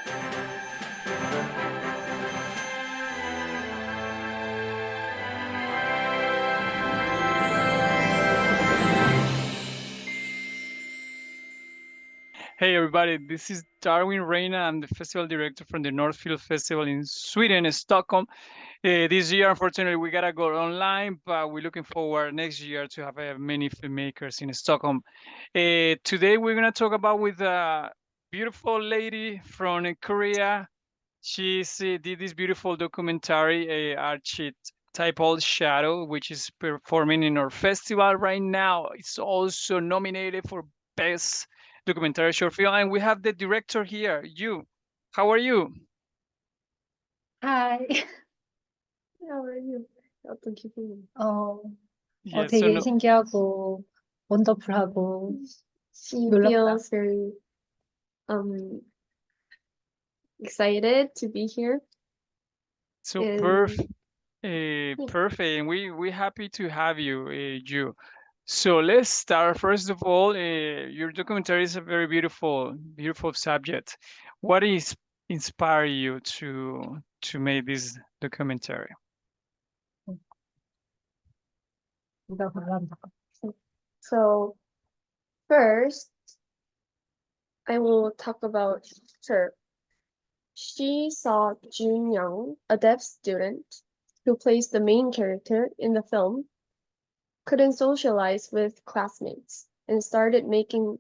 Hey everybody, this is Darwin Reina. I'm the festival director from the Northfield Festival in Sweden, Stockholm. This year, unfortunately, we gotta go online, but we're looking forward next year to have many filmmakers in Stockholm. Today, we're gonna talk about with a beautiful lady from Korea. She's did this beautiful documentary, Archetypal Shadow, which is performing in our festival right now. It's also nominated for Best Documentary Short Film, and we have the director here. You, how are you? Hi. How are you? 어떤 기분이? Yes, so 되게 no, 신기하고 원더풀하고 She 놀랍다. feels very excited to be here. so And perfect, and we happy to have you, you. So let's start. First of all, your documentary is a very beautiful subject. What is inspire you to make this documentary? 누가 말한다. so first, I will talk about her. She saw Ju-Yeong, a deaf student who plays the main character in the film, couldn't socialize with classmates and started making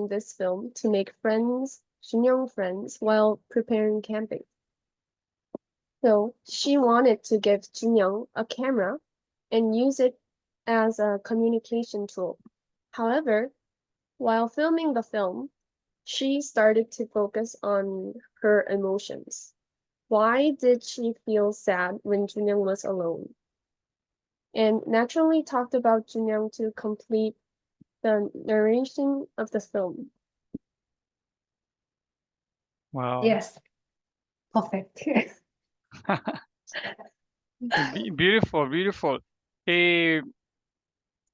this film to make Ju-Yeong friends while preparing camping. So she wanted to give Ju-Yeong a camera and use it as a communication tool. However, while filming the film, she started to focus on her emotions. Why did she feel sad when Ju-Yeong was alone? And naturally talked about Ju-Yeong to complete the narration of the film. Wow. Yes. Perfect. Beautiful, beautiful. Eh,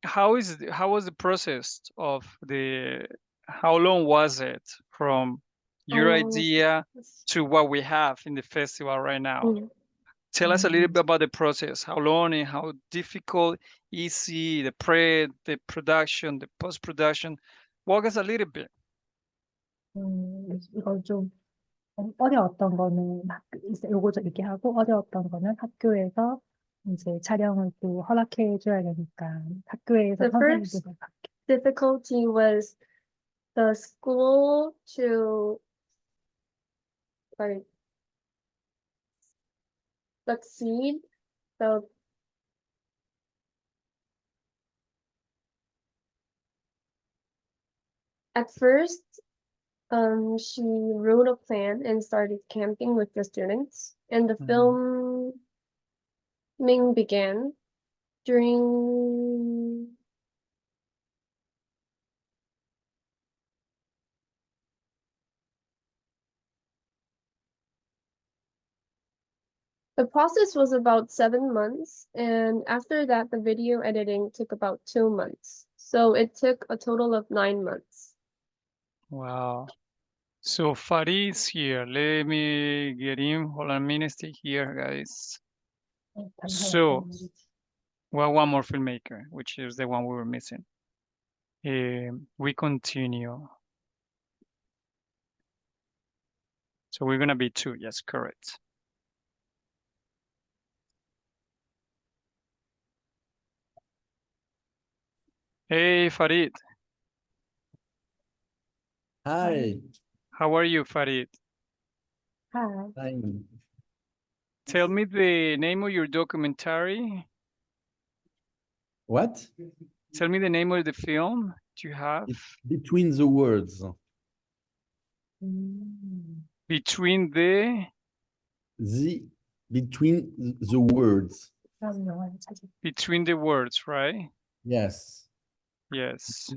how was the process of how long was it from your idea to what we have in the festival right now? Mm. Tell us a little bit about the process. How long and how difficult, easy, the production, the post-production. Walk us a little bit. 이거 좀 어려웠던 거는 요거 좀 얘기하고 어려웠던 거는 학교에서 이제 촬영을 또 허락해 줘야 되니까 학교에서 The first 선생님들 difficulty was the school to succeed. So at first, she wrote a plan and started camping with the students, and the filming began during the process was about 7 months, and after that, the video editing took about 2 months. So it took a total of 9 months. Wow. So Farid is here. Let me get him. Hold on a minute. Stay here, guys. So, well, one more filmmaker, which is the one we were missing. We continue. So we're gonna be 2. Yes, correct. Hey, Farid. Hi. How are you, Farid? Hi. Fine. Tell me the name of your documentary. What? Tell me the name of the film you have. Between the words. Between the Between the words. between the words, right? Yes. Yes.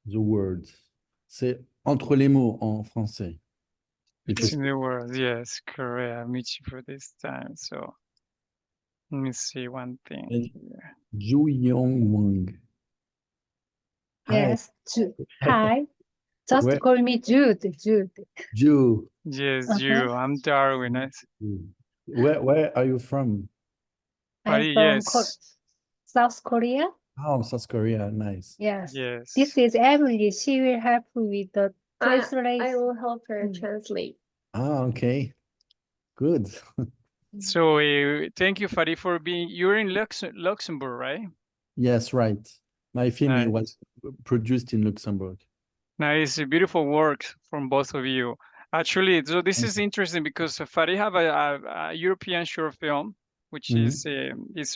The words. C'est entre les mots en français. Between the words, yes, correct. I'll meet you for this time. So let me see one thing here. Ju-Yeong Hwang. Yes. Hi. Just Where call me Jude. Jude. Jew? Yes, Uh-huh. you. I'm Darwin. Nice. Where are you from? I'm Farid, from yes. South Korea. Oh, South Korea. Nice. Yes. Yes. This is Emily. She will help with the I translation. will help her Mm. translate. Ah, okay. Good. So thank you, Farid, for being. You're in Luxembourg, right? Yes, right. My film Nice. was produced in Luxembourg. Nice, beautiful work from both of you. Actually, so this is interesting because Farid have a European short film, which is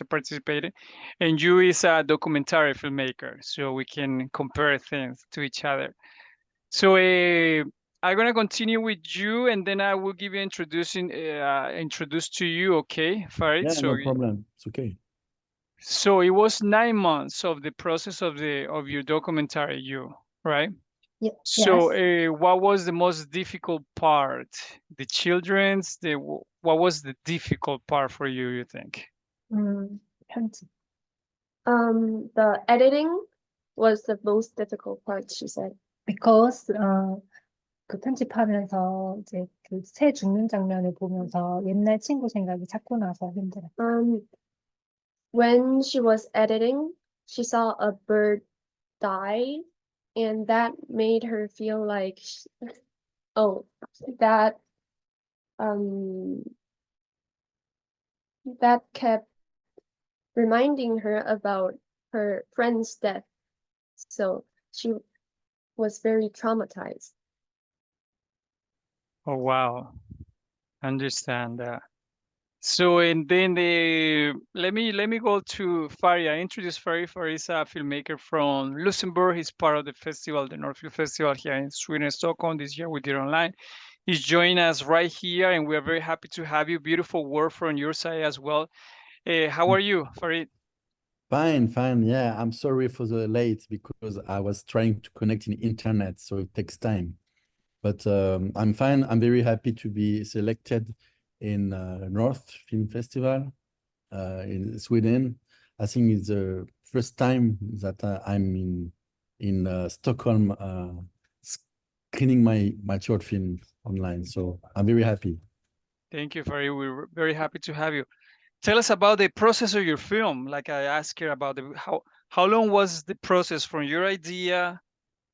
participating, and you is a documentary filmmaker. So we can compare things to each other. So I'm gonna continue with you, and then I will give you introduce to you, okay, Farid? Yeah, no problem. It's okay. So it was 9 months of the process of your documentary, right? So Yes. what was the most difficult part? The children's, what was the difficult part for you think? 편집. The editing was the most difficult part, she said. Because 그 편집하면서 이제 그 새 죽는 장면을 보면서 옛날 친구 생각이 자꾸 나서 힘들었어요. When she was editing, she saw a bird die, and that made her feel like, that that kept reminding her about her friend's death. So she was very traumatized. Oh wow, understand that. So and then let me go to Farid. I introduced Farid. Farid is a filmmaker from Luxembourg. He's part of the festival, the North Field Festival here in Sweden, Stockholm. This year we did online. He's joining us right here, and we are very happy to have you. Beautiful work from your side as well. How are you, Farid? Fine, fine. Yeah, I'm sorry for the late because I was trying to connect in internet, so it takes time. But I'm fine. I'm very happy to be selected in North Film Festival in Sweden. I think it's the first time that I'm in Stockholm screening my short film online. So I'm very happy. Thank you, Farid. We're very happy to have you. Tell us about the process of your film. Like I asked her about how long was the process from your idea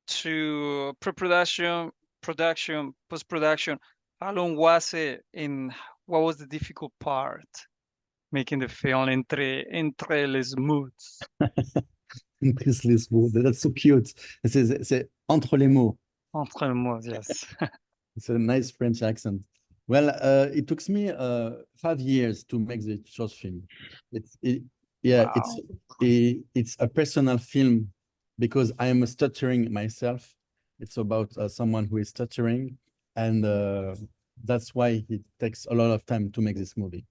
to pre-production, production, post-production? How long was it, and what was the difficult part making the film Entre les Mots? That's so cute. C'est Entre les mots. Entre les Mots, yes. It's a nice French accent. Well, it took me 5 years to make the short film. Yeah, Wow. it's a personal film because I am stuttering myself. It's about someone who is stuttering, and that's why it takes a lot of time to make this movie.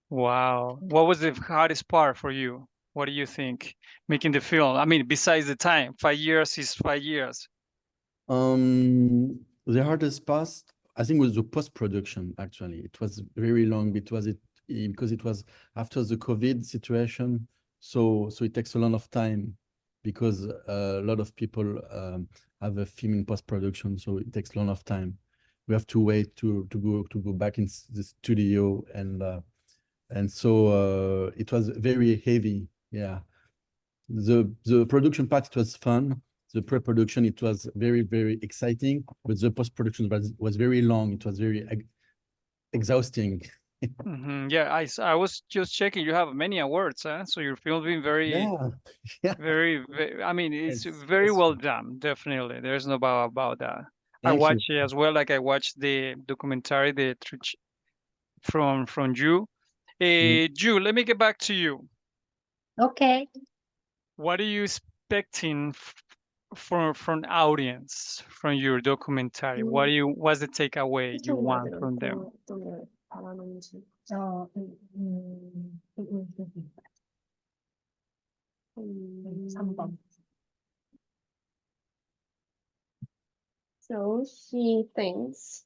Wow. What was the hardest part for you? What do you think making the film? I mean, besides the time, 5 years is 5 years. The hardest part, I think, was the post-production. Actually, it was very long because it was after the COVID situation. So it takes a lot of time because a lot of people have a film in post-production. So it takes a lot of time. We have to wait to go back in the studio, and so it was very heavy. Yeah, the production part, it was fun. The pre-production, it was very, very exciting, but the post-production was very long. It was very exhausting. Yeah, I was just checking. You have many awards, huh? So your film been very, Yeah, I mean, it's it's very well stressful. done. Definitely, there's no doubt about that. I Thank you. watch it as well. Like I watched the documentary, from you. Ju, let me get back to you. Okay. What are you expecting from audience from your documentary? What's the takeaway you want from them? 어떤 걸 바라는지. 어, 음, 음, 음, 음, 3번. So she thinks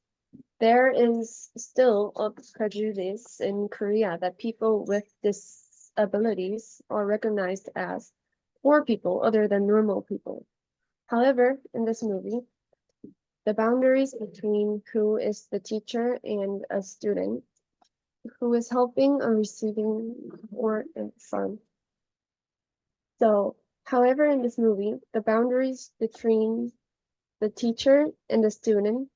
there is still a prejudice in Korea that people with disabilities are recognized as poor people other than normal people. However, in this movie, the boundaries between who is the teacher and a student, who is helping or receiving or fun. So, however, in this movie, the boundaries between the teacher and the student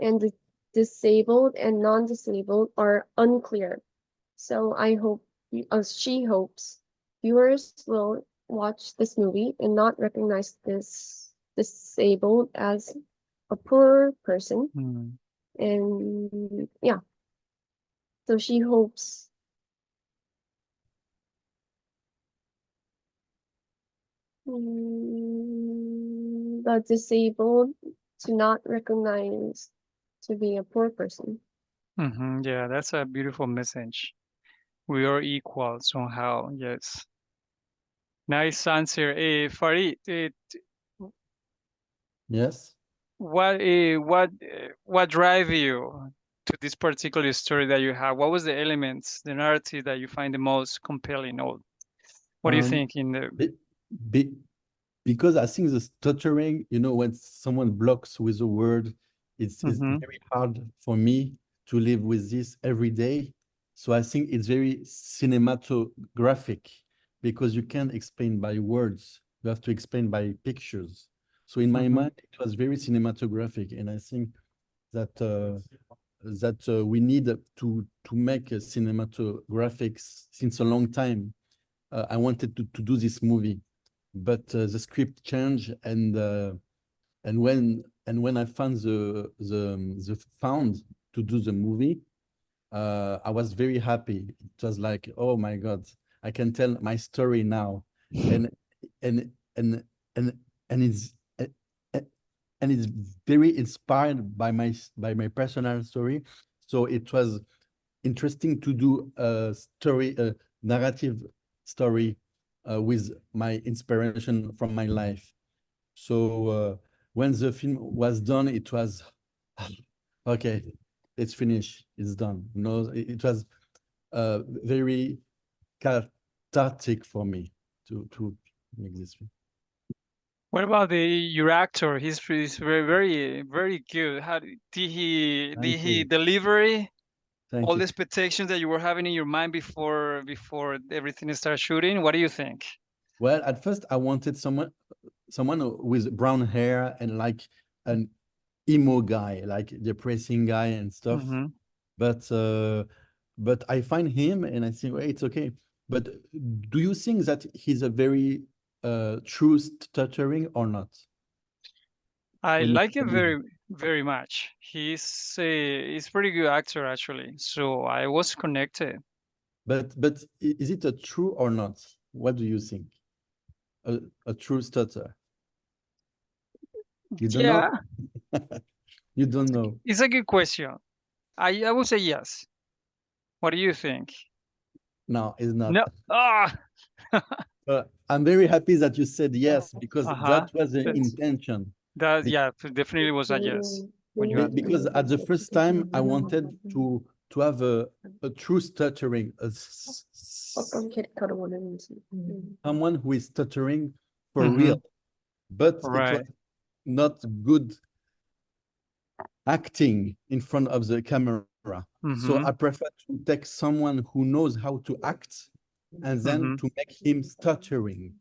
and the disabled and non-disabled are unclear. So I hope, she hopes, viewers will watch this movie and not recognize this disabled as a poor person. Mm. And yeah, so she hopes the disabled to not recognize to be a poor person. Yeah, that's a beautiful message. We are equal somehow. Yes. Nice answer. Farid, Yes. what drive you to this particular story that you have? What was the elements, the narrative that you find the most compelling? Or what do you think in the? Be, be, because I think the stuttering, you know, when someone blocks with a word, it's very hard for me to live with this every day. So I think it's very cinematographic because you can't explain by words. You have to explain by pictures. So in my mind, it was very cinematographic, and I think that we need to make a cinematographics since a long time. I wanted to do this movie, but the script changed, and when I found the fund to do the movie, I was very happy. It was like, oh my God, I can tell my story now, and and and and and it's and it's very inspired by my personal story. So it was interesting to do a story, a narrative story with my inspiration from my life. So when the film was done, it was okay. It's finished. It's done. You know, it was very cathartic for me to make this film. What about your actor? He's very good. How did he Thank you. deliver Thank all you. the expectations that you were having in your mind before everything started shooting? What do you think? Well, at first I wanted someone with brown hair and like an emo guy, like depressing guy and stuff. But I find him and I think, well, it's okay. But do you think that he's a very true stuttering or not? I When you like him study? very much. He's pretty good actor actually. So I was connected. But is it a true or not? What do you think? A true stutter? You don't Yeah, know? You don't know. it's a good question. I would say yes. What do you think? No, it's not. No. Ah. I'm very happy that you said yes, because Uh-huh. that was the That's intention. that yeah, definitely was a yes when you asked me. Because at the first time I wanted to have a true stuttering, someone who is stuttering for real, but it was Right. not good acting in front of the camera. So I prefer to take someone who knows how to act and then to make him stuttering.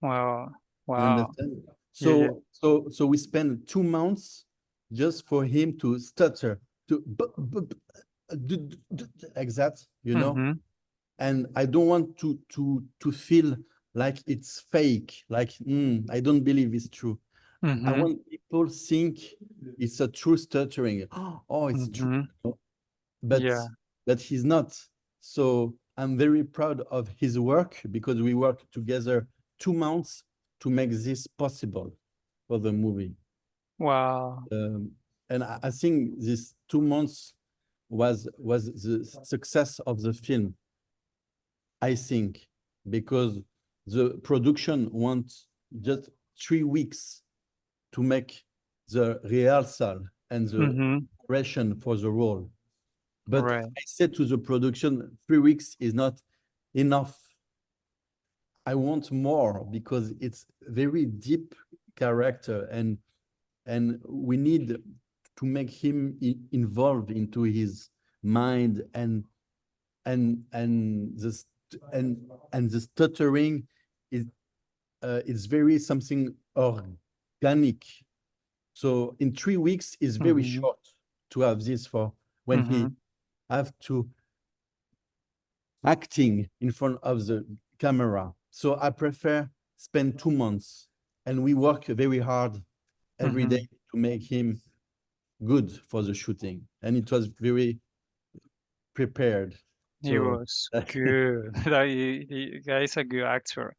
Wow. You Wow. understand? Yeah, So we spend 2 months just for him to stutter, to like that, you know? And I don't want to feel like it's fake, like I don't believe it's true. I want people think it's a true stuttering. Oh, it's true. You know? But Yeah. he's not. So I'm very proud of his work because we worked together 2 months to make this possible for the movie. Wow. And I think this 2 months was the success of the film, I think, because the production wants just 3 weeks to make the rehearsal and the preparation for the role. But Right. I said to the production, 3 weeks is not enough. I want more because it's very deep character, and we need to make him involved into his mind, and the stuttering is it's very something organic. So in 3 weeks is very short to have this for when he have to acting in front of the camera. So I prefer spend 2 months, and we work very hard every day to make him good for the shooting, and it was very prepared. He was good. The guy is a good actor,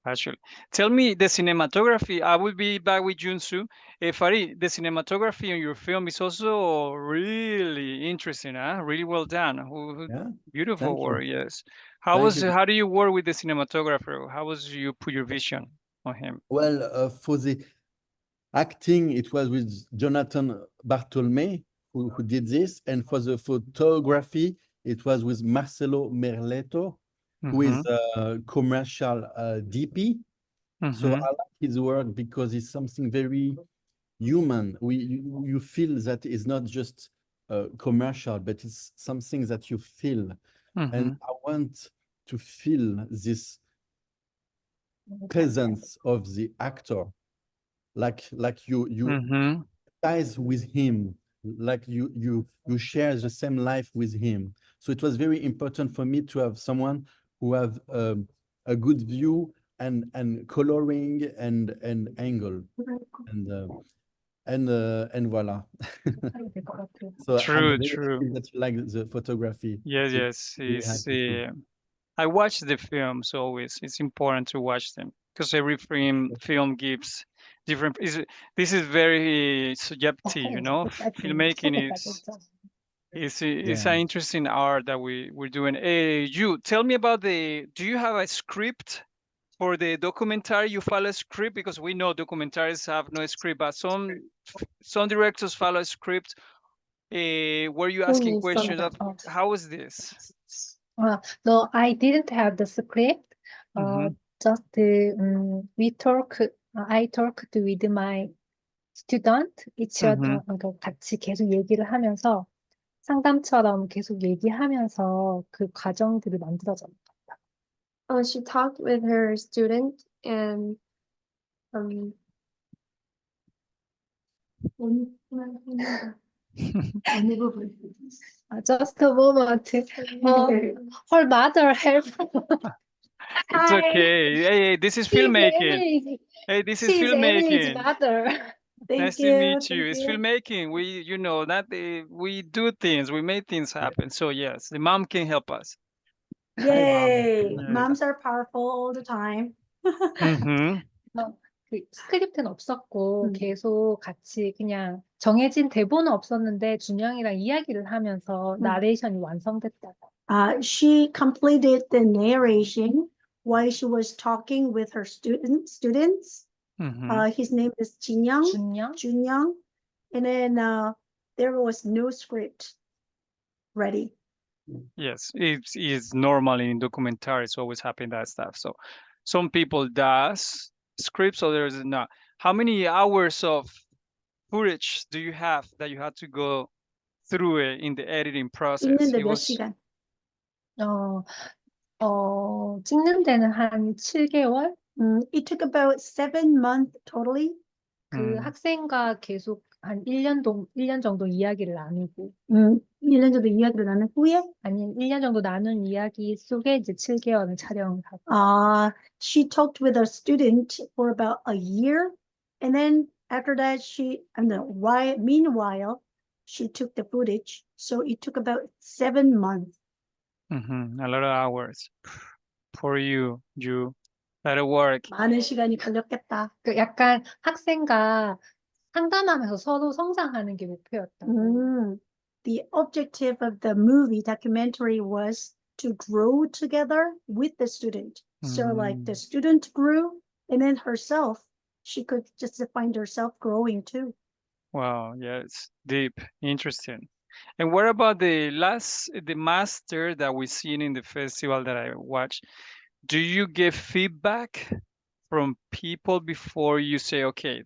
actually. Tell me the cinematography. I will be back with Junsu. Farid, the cinematography on your film is also really interesting, huh? Really well done. Yeah, Beautiful thank you. work, yes. Thank you. How do you work with the cinematographer? How was you put your vision on him? Well, for the acting, it was with Jonathan Bartolome who did this, and for the photography, it was with Marcelo Merleto, who is a commercial DP. So I like his work because it's something very human. You feel that it's not just commercial, but it's something that you feel. And I want to feel this presence of the actor, like you empathize with him, like you share the same life with him. So it was very important for me to have someone who have a good view and coloring and angle, and voila. So True, I'm very true. happy that you like the photography. Yes. Really It's, happy too. I watch the films always. It's important to watch them because every film gives different. This is very subjective, you know. Filmmaking is an interesting art that we're doing. You tell me about the. Do you have a script for the documentary? You follow a script because we know documentaries have no script, but some directors follow a script. Were you asking questions of how is this? No, I didn't have the script. Just I talked with my student. each other, 같이 계속 얘기를 하면서 상담처럼 계속 얘기하면서 그 과정들을 만들어져. She talked with her student and just a moment. Her mother help. It's okay. Hey, this is filmmaking. Hey, this is She's Emily's filmmaking. mother. Nice to meet you. It's filmmaking. We do things. We make things happen. So yes, the mom can help us. Yay! Yeah. Moms are powerful all the time. 그 스크립트는 없었고 계속 같이 그냥 정해진 대본은 없었는데 준영이랑 이야기를 하면서 나레이션이 완성됐다고. She completed the narration while she was talking with her students. His name is Junyoung. And then there was no script ready. Yes, it's normal in documentaries always happen that stuff. So some people does scripts, others not. How many hours of footage do you have that you had to go through it in the editing process? 찍는데 몇 시간? 찍는 데는 한 7개월? It took about 7 months totally. 그 학생과 계속 한 1년 정도 이야기를 나누고. 1년 정도 이야기를 나눈 후에? 아니, 1년 정도 나눈 이야기 속에 이제 7개월을 촬영을 하고. She talked with a student for about a year. And then after that, meanwhile, she took the footage. So it took about 7 months. A lot of hours for you. A lot of work. 많은 시간이 걸렸겠다. 그 약간 학생과 상담하면서 서로 성장하는 게 목표였다. The objective of the documentary was to grow together with the student. So like the student grew, and then herself, she could just find herself growing too. Wow, yes, deep, interesting. And what about the master that we seen in the festival that I watched? do you get feedback from people before you say, okay,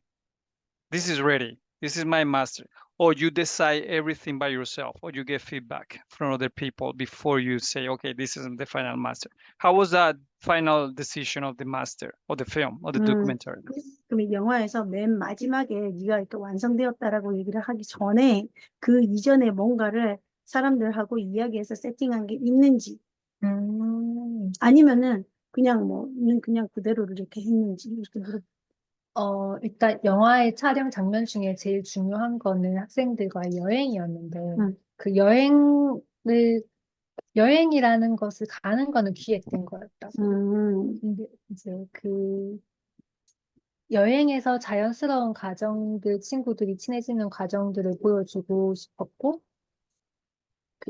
this is ready, this is my master, or you decide everything by yourself, or you get feedback from other people before you say, okay, this is the final master? How was that final decision of the master, or the film, or the documentary? 그럼 영화에서 맨 마지막에 네가 이렇게 완성되었다라고 얘기를 하기 전에 그 이전에 뭔가를 사람들하고 이야기해서 세팅한 게 있는지 아니면은 그냥 뭐 그냥 그대로 이렇게 했는지 이렇게 물어. 일단 영화의 촬영 장면 중에 제일 중요한 거는 학생들과 여행이었는데 그 여행이라는 것을 가는 거는 기획된 거였다고. 근데 이제 그 여행에서 자연스러운 과정들, 친구들이 친해지는 과정들을 보여주고 싶었고,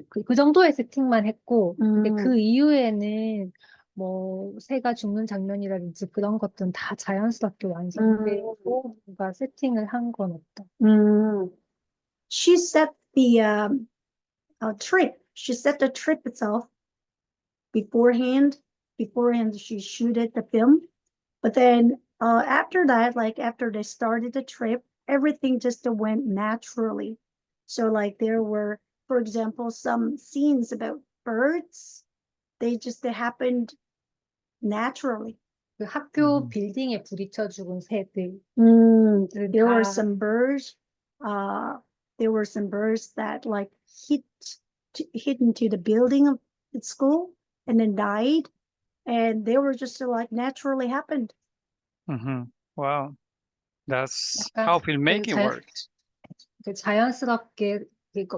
그 정도의 세팅만 했고, 근데 그 이후에는 뭐 새가 죽는 장면이라든지 그런 것들은 다 자연스럽게 완성되고 뭔가 세팅을 한 건 없다. She set the trip. She set the trip itself beforehand. Beforehand, she shooted the film, but then after that, like after they started the trip, everything just went naturally. So like there were, for example, some scenes about birds. They happened naturally. 그 학교 빌딩에 부딪혀 죽은 새들. There were some birds. There were some birds that like hit into the building of the school and then died, and they were just like naturally happened. Wow, that's how filmmaking works. 자연스럽게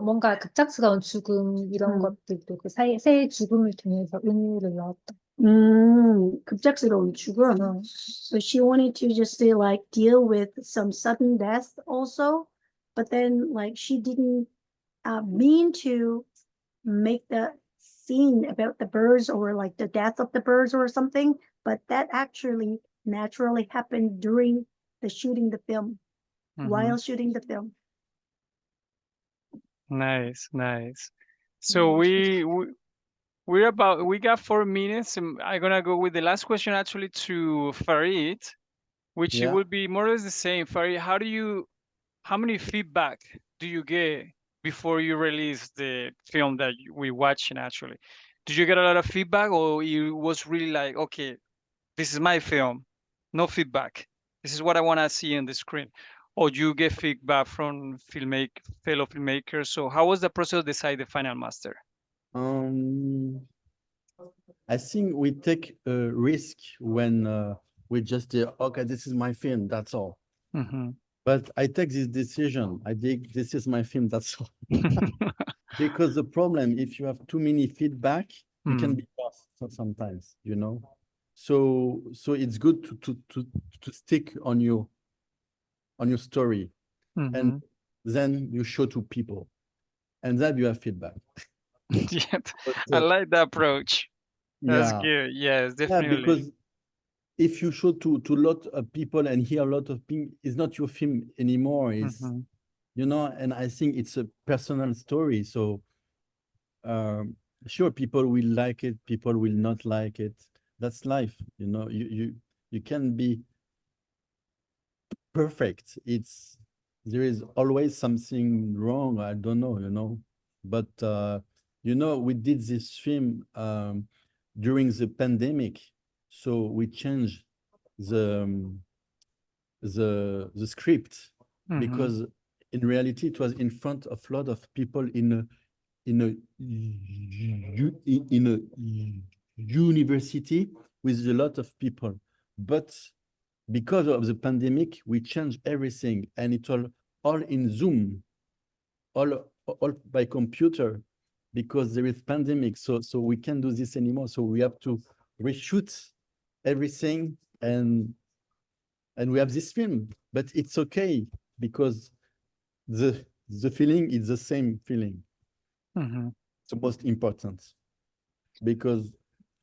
뭔가 급작스러운 죽음 이런 것들도 그 새의 죽음을 통해서 의미를 넣었다. 급작스러운 죽음. So she wanted to just say like deal with some sudden death also, but then like she didn't mean to make the scene about the birds or like the death of the birds or something, but that actually naturally happened during the shooting the film, while shooting the film. Nice, nice. So we got 4 minutes, and I'm gonna go with the last question actually to Farid, which it will be more or less the same. Farid, how many feedback do you get before you release the film that we're watching actually? Did you get a lot of feedback, or it was really like, okay, this is my film, no feedback, this is what I want to see on the screen? Or you get feedback from fellow filmmakers? So how was the process to decide the final master? I think we take a risk when we just say, okay, this is my film, that's all. But I take this decision. I think this is my film, that's all. Because the problem, if you have too many feedback, you can be lost sometimes, you know. So it's good to stick on your story, and then you show to people, and then you have feedback. Yeah, I like that approach. That's good. Yes, definitely. Yeah, because if you show to a lot of people and hear a lot of things, it's not your film anymore. It's you know, and I think it's a personal story. So sure, people will like it, people will not like it. That's life, you know. You can be perfect. There is always something wrong. I don't know, you know. But you know, we did this film during the pandemic, so we changed the script because in reality it was in front of a lot of people in a university with a lot of people, but because of the pandemic we changed everything, and it all in Zoom, all by computer, because there is pandemic, so we can't do this anymore, so we have to reshoot everything, and we have this film, but it's okay because the feeling is the same feeling. It's the most important, because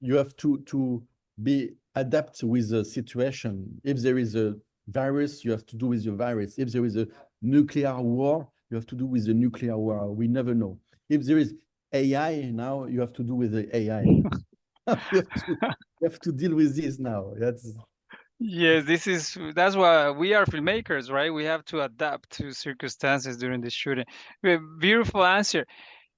you have to be adapt with the situation. If there is a virus, you have to do with the virus. If there is a nuclear war, you have to do with the nuclear war. We never know. If there is AI now, you have to do with the AI. we have to deal with this now. Yes, that's why we are filmmakers, right? We have to adapt to circumstances during the shooting. Beautiful answer.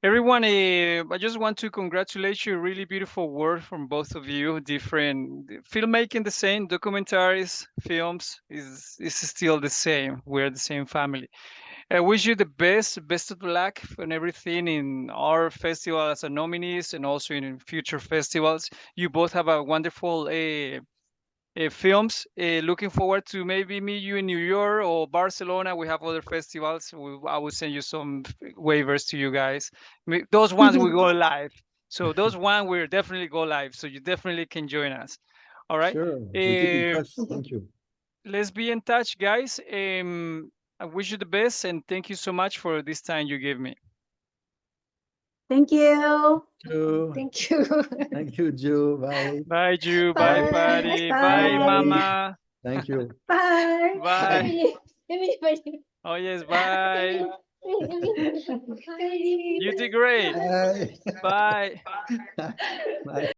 Everyone, I just want to congratulate you. Really beautiful work from both of you. Different filmmaking, the same documentaries, films is still the same. We're the same family. I wish you the best of luck and everything in our festival as a nominees and also in future festivals. You both have a wonderful films. Looking forward to maybe meet you in New York or Barcelona. We have other festivals. I will send you some waivers to you guys. Those ones we go live. So those one will definitely go live. So you definitely can join us. All right. Sure. We keep in touch. Thank you. Let's be in touch, guys. I wish you the best and thank you so much for this time you gave me. Thank you. Thank you. Thank you, Joe. Bye. Bye, Ju. Bye, Bye. Fadi. Bye. Bye, Mama. Thank you. Bye. Bye. Bye. Oh, yes. Bye. Bye. You did great. Bye. Bye. Bye.